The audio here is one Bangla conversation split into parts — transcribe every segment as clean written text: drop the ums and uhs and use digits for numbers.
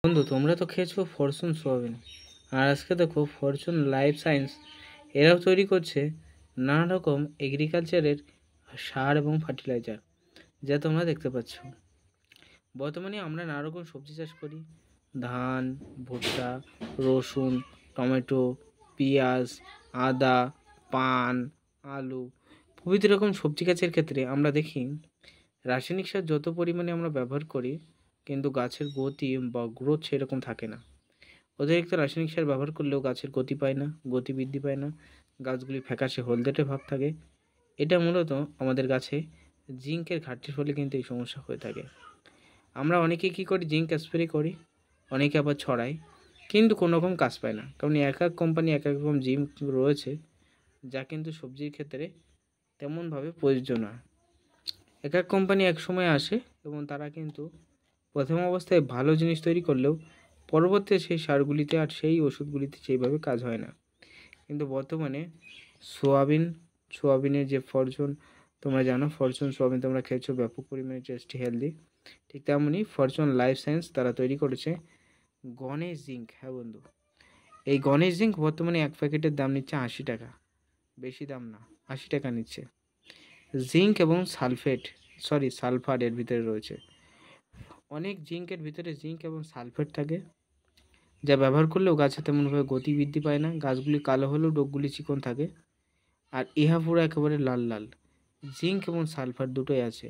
বন্ধু, তোমরা তো খেয়েছো ফরচুন সোয়াবিন, আর আজকে দেখো ফরচুন লাইফ সায়েন্স এরাও তৈরি করছে নানা রকম এগ্রিকালচারের সার এবং ফার্টিলাইজার, যা তোমরা দেখতে পাচ্ছ। বর্তমানে আমরা নানা রকম সবজি চাষ করি: ধান, ভুট্টা, রসুন, টমেটো, পেঁয়াজ, আদা, পান, আলু প্রভৃতি রকম সবজি গাছের ক্ষেত্রে আমরা দেখি রাসায়নিক সার যত পরিমাণে আমরা ব্যবহার করি, কিন্তু গাছের গতি বা গ্রোথ সেরকম থাকে না। অতিরিক্ত রাসায়নিক সার ব্যবহার করলেও গাছের গতি পায় না, গতি বৃদ্ধি পায় না, গাছগুলি ফ্যাকাশে হলদেটে ভাব থাকে। এটা মূলত আমাদের গাছে জিঙ্কের ঘাটতির ফলে কিন্তু এই সমস্যা হয়ে থাকে। আমরা অনেকে কী করি, জিঙ্ক স্প্রে করি, অনেকে আবার ছড়াই, কিন্তু কোনো রকম কাজ পায় না, কারণ এক এক কোম্পানি এক এক রকম জিঙ্ক রয়েছে, যা কিন্তু সবজির ক্ষেত্রে তেমনভাবে প্রযোজ্য নয়। এক এক কোম্পানি এক সময় আসে এবং তারা কিন্তু প্রথম অবস্থায় ভালো জিনিস তৈরি করলেও পরবর্তীতে সেই সারগুলিতে আর সেই ওষুধগুলিতে সেইভাবে কাজ হয় না। কিন্তু বর্তমানে সোয়াবিনের যে ফরচুন, তোমরা জানো ফরচুন সোয়াবিন তোমরা খেয়েছো, ব্যাপক পরিমাণে টেস্টি, হেলদি। ঠিক তেমনই ফরচুন লাইফ সায়েন্স তারা তৈরি করেছে গণেশ জিঙ্ক। হ্যাঁ বন্ধু, এই গণেশ জিঙ্ক বর্তমানে এক প্যাকেটের দাম নিচ্ছে 80 টাকা, বেশি দাম না, 80 টাকা নিচ্ছে। জিঙ্ক এবং সালফার এর ভিতরে রয়েছে। অনেক জিঙ্কের ভিতরে জিঙ্ক এবং সালফেট থাকে, যা ব্যবহার করলেও গাছে তেমনভাবে গতি বৃদ্ধি পায় না, গাছগুলি কালো হলেও ডগগুলি চিকন থাকে। আর ইহা পুরো একেবারে লাল লাল। জিঙ্ক এবং সালফার দুটোই আছে।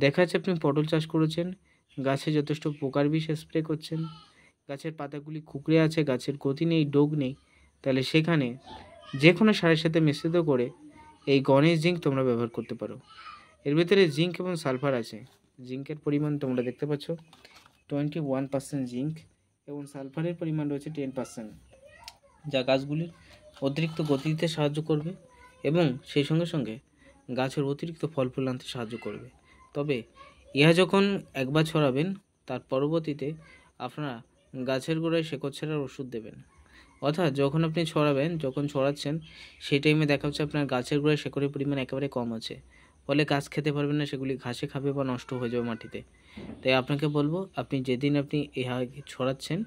দেখা যাচ্ছে আপনি পটল চাষ করেছেন, গাছে যথেষ্ট পোকার বিষ স্প্রে করছেন, গাছের পাতাগুলি কুঁকড়ে আছে, গাছের গতি নেই, ডোগ নেই, তাহলে সেখানে যে কোনো সারের সাথে মিশ্রিত করে এই গণেশ জিঙ্ক তোমরা ব্যবহার করতে পারো। এর ভিতরে জিঙ্ক এবং সালফার আছে। জিঙ্কের পরিমাণ তোমরা দেখতে পাচ্ছ 21% জিঙ্ক এবং সালফারের পরিমাণ রয়েছে 10%, যা গাছগুলির অতিরিক্ত গতি দিতে সাহায্য করবে এবং সেই সঙ্গে সঙ্গে গাছের অতিরিক্ত ফল ফুল আনতে সাহায্য করবে। তবে ইহা যখন একবার ছড়াবেন, তার পরবর্তীতে আপনারা গাছের গোড়ায় শেকড় ছাড়ার ওষুধ দেবেন। অর্থাৎ যখন আপনি যখন ছড়াচ্ছেন সেই টাইমে দেখা যাচ্ছে আপনার গাছের গোড়ায় শেকড়ের পরিমাণ একেবারে কম আছে, ফলে গাছ খেতে পারবেন না, সেগুলি ঘাসে খাবে বা নষ্ট হয়ে যাবে মাটিতে। তাই আপনাকে বলবো, আপনি যেদিন আপনি ইহা ছড়াচ্ছেন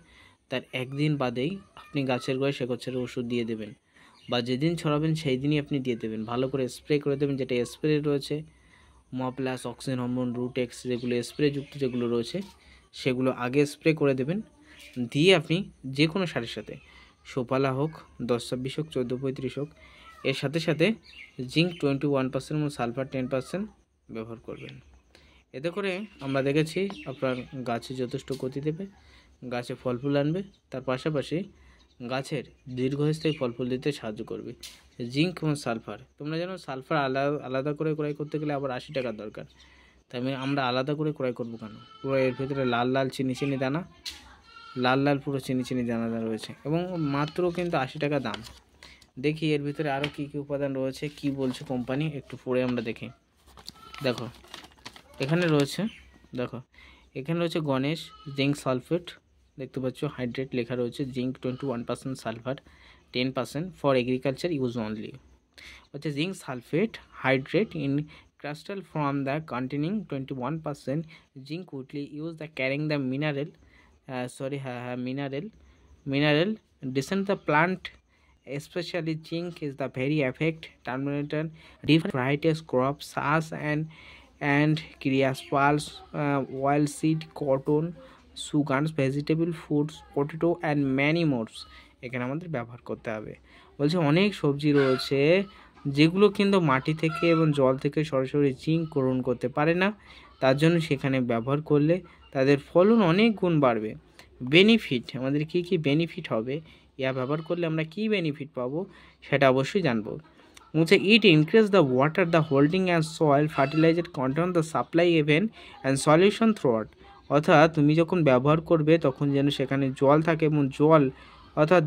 তার একদিন বাদেই আপনি গাছের গোড়ায় শেকড় ছাড়ার ওষুধ দিয়ে দেবেন, বা যেদিন ছড়াবেন সেই দিনই আপনি দিয়ে দেবেন, ভালো করে স্প্রে করে দেবেন। যেটা স্প্রে রয়েছে মপ্লাস, অক্সিজেন হরমোন, রুটেক্স, যেগুলো স্প্রেযুক্ত যেগুলো রয়েছে সেগুলো আগে স্প্রে করে দেবেন। দিয়ে আপনি যে কোনো সারের সাথে, সোপালা হোক, 10-26 হোক, 14-35 হোক, এর সাথে সাথে জিঙ্ক 21% এবং সালফার 10% ব্যবহার করবেন। এতে করে আমরা দেখেছি আপনার গাছে যথেষ্ট গতি দেবে, গাছে ফল ফুল আনবে, তার পাশাপাশি গাছের দীর্ঘস্থায়ী ফল ফুল দিতে সাহায্য করবে। জিঙ্ক এবং সালফার, তোমরা জানো সালফার আলাদা করে ক্রয় করতে গেলে আবার 80 টাকার দরকার। তাই আমরা আলাদা করে ক্রয় করবো কেন? পুরো এর ভিতরে লাল লাল চিনি দানা, পুরো চিনি দানা রয়েছে এবং মাত্র কিন্তু 80 টাকা দাম। দেখি এর ভিতরে আরও কী কী উপাদান রয়েছে, কি বলছে কোম্পানি, একটু পরে আমরা দেখি। দেখো এখানে রয়েছে গণেশ জিঙ্ক সালফেট, দেখতে পাচ্ছ হাইড্রেট লেখা রয়েছে, zinc 21%, sulphur 10% for agriculture use only. হচ্ছে zinc sulphate hydrate in crystal from the containing 21% zinc weekly use the carrying the mineral descent the plant, especially zinc is the very effect terminator different varieties crops such and crispals, oilseed, cotton, sugars, vegetable foods, potato and many more এখানে আমাদের ব্যবহার করতে হবে। বলছে অনেক সবজি রয়েছে যেগুলো কিন্তু মাটি থেকে এবং জল থেকে সরাসরি জিঙ্ক গ্রহণ করতে পারে না, তার জন্য সেখানে ব্যবহার করলে তাদের ফলন অনেক গুণ বাড়বে। বেনিফিট, আমাদের কি কি বেনিফিট হবে, ইয়া ব্যবহার করলে আমরা কি বেনিফিট পাবো সেটা অবশ্যই জানবো। বলছে it increase the water the holding and soil fertiliser content the supply even and solution throughout. অর্থাৎ তুমি যখন ব্যবহার করবে তখন যেন সেখানে জল থাকে এবং অর্থাৎ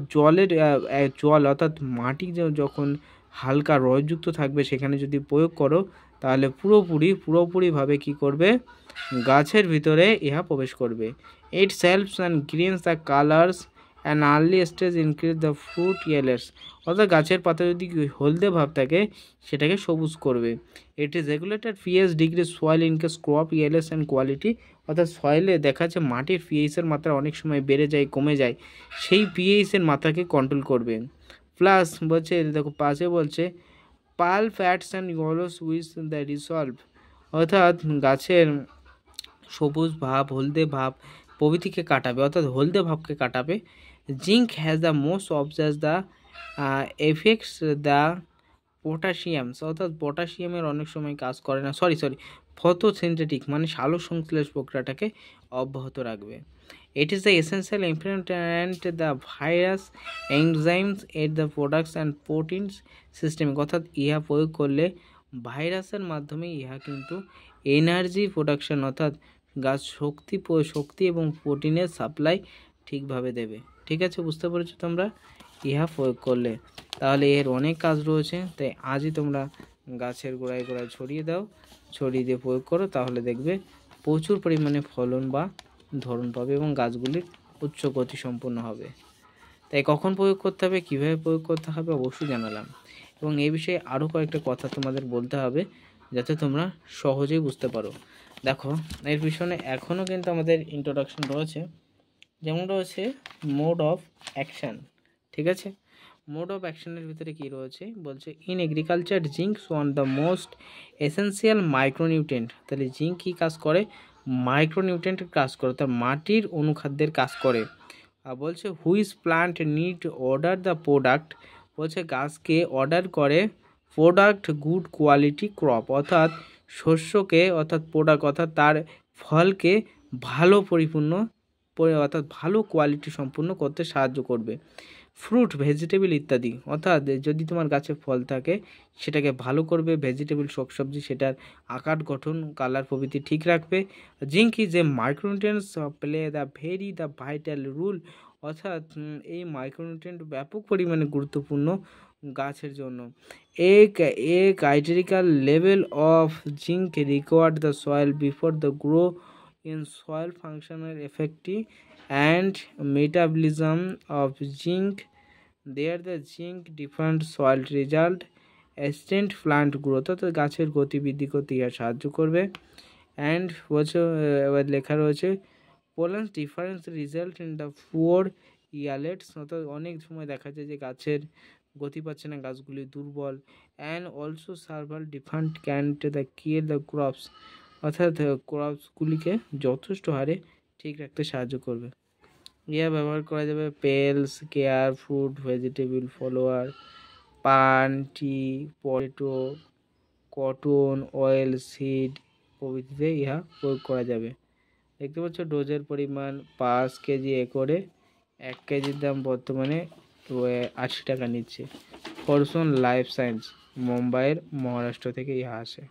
মাটি যখন হালকা রসযুক্ত থাকবে সেখানে যদি প্রয়োগ করো, তাহলে পুরোপুরিভাবে কি করবে, গাছের ভিতরে ইহা প্রবেশ করবে। It helps and greens the colours and early stage increase the fruit yields. অর্থাৎ গাছের পাতা যদি হলদে ভাব থাকে সেটাকে সবুজ করবে। It is regulated pH degree soil increase crop yields and quality অর্থাৎ সয়েলে দেখা যাচ্ছে মাটির পিএইচের মাত্রা অনেক সময় বেড়ে যায়, কমে যায়, সেই পিএইচের মাত্রাকে কন্ট্রোল করবে। প্লাস বলছে, দেখো পাশে বলছে pale fats and yellows with the resolve, অর্থাৎ গাছের সবুজ ভাব, হলদে ভাব প্রভৃতিকে কাটাবে, অর্থাৎ হলদে ভাবকে কাটাবে। Zinc has the most observe the effects the potassiums, অর্থাৎ পটাশিয়ামের অনেক সময় কাজ করে না, ফটোসিনথেটিক মানে সালোক সংশ্লেষ প্রক্রিয়াটাকে অব্যাহত রাখবে। It is the essential important the virus enzymes at the products and proteins system, অর্থাৎ ইহা প্রয়োগ করলে ভাইরাসের মাধ্যমে ইহা কিন্তু এনার্জি প্রোডাকশন, অর্থাৎ গাছ শক্তি এবং প্রোটিনের সাপ্লাই ঠিকভাবে দেবে। ঠিক আছে, বুঝতে পেরেছো তোমরা? ইহা প্রয়োগ করলে তাহলে এর অনেক কাজ রয়েছে, তাই আজই তোমরা গাছের গোড়ায় গোড়ায় ছড়িয়ে দাও, ছড়িয়ে দিয়ে প্রয়োগ করো, তাহলে দেখবে প্রচুর পরিমাণে ফলন বা ধরন পাবে এবং গাছগুলির উচ্চ গতি সম্পন্ন হবে। তাই কখন প্রয়োগ করতে হবে, কীভাবে প্রয়োগ করতে হবে অবশ্যই জানালাম, এবং এই বিষয়ে আরও কয়েকটা কথা তোমাদের বলতে হবে যাতে তোমরা সহজেই বুঝতে পারো। দেখো এর পিছনে এখনও কিন্তু আমাদের ইন্ট্রোডাকশন রয়েছে, যেমন রয়েছে মোড অফ অ্যাকশান। ঠিক আছে, মোড অফ অ্যাকশনের ভিতরে কী রয়েছে বলছে, in agriculture zinc one the most essential micronutrient. তাহলে জিঙ্ক কী কাজ করে, মাইক্রোনিউট্রেন্টের কাজ করে, তার মাটির অনুখাদ্যের কাজ করে। আর বলছে which plant need order the product, বলছে গাছকে অর্ডার করে প্রোডাক্ট গুড কোয়ালিটি ক্রপ, অর্থাৎ শস্যকে, অর্থাৎ প্রোডাক্ট অর্থাৎ তার ফলকে ভালো পরিপূর্ণ অর্থাৎ ভালো কোয়ালিটি সম্পূর্ণ করতে সাহায্য করবে। ফ্রুট, ভেজিটেবল ইত্যাদি, অর্থাৎ যদি তোমার গাছে ফল থাকে সেটাকে ভালো করবে, ভেজিটেবল শাকসবজি সেটার আকার গঠন কালার প্রভৃতি ঠিক রাখবে। Zinc is a micronutrients play the vital role, অর্থাৎ এই মাইক্রোনিউট্রিয়েন্ট ব্যাপক পরিমাণে গুরুত্বপূর্ণ গাছের জন্য। A critical level of zinc required the soil before the grow in soil functional effective and metabolism of zinc. There the zinc different soil result extend plant growth, অর্থাৎ গাছের গতিবৃদ্ধি করতে ইহা সাহায্য করবে। অ্যান্ড বলছে এবার লেখা রয়েছে pollens difference result in the poor yields, অর্থাৎ অনেক সময় দেখা যায় যে গাছের গতি পাচ্ছে না, গাছগুলি দুর্বল। And also several different can't the kill the crops, অর্থাৎ ক্রপসগুলিকে যথেষ্ট হারে ঠিক রাখতে সাহায্য করবে। ইহা ব্যবহার করা যাবে পেলস, কেয়ার, ফ্রুট, ভেজিটেবল, ফলোয়ার, পান, টি, পটেটো, কটন, অয়েল সিড প্রভৃতিতে ইহা প্রয়োগ করা যাবে। দেখতে পাচ্ছ ডোজের পরিমাণ 5 কেজি একরে, 1 কেজির দাম বর্তমানে 80 টাকা নিচ্ছে। ফরচুন লাইফ সায়েন্স মুম্বাইয়ের মহারাষ্ট্র থেকে ইহা আসে।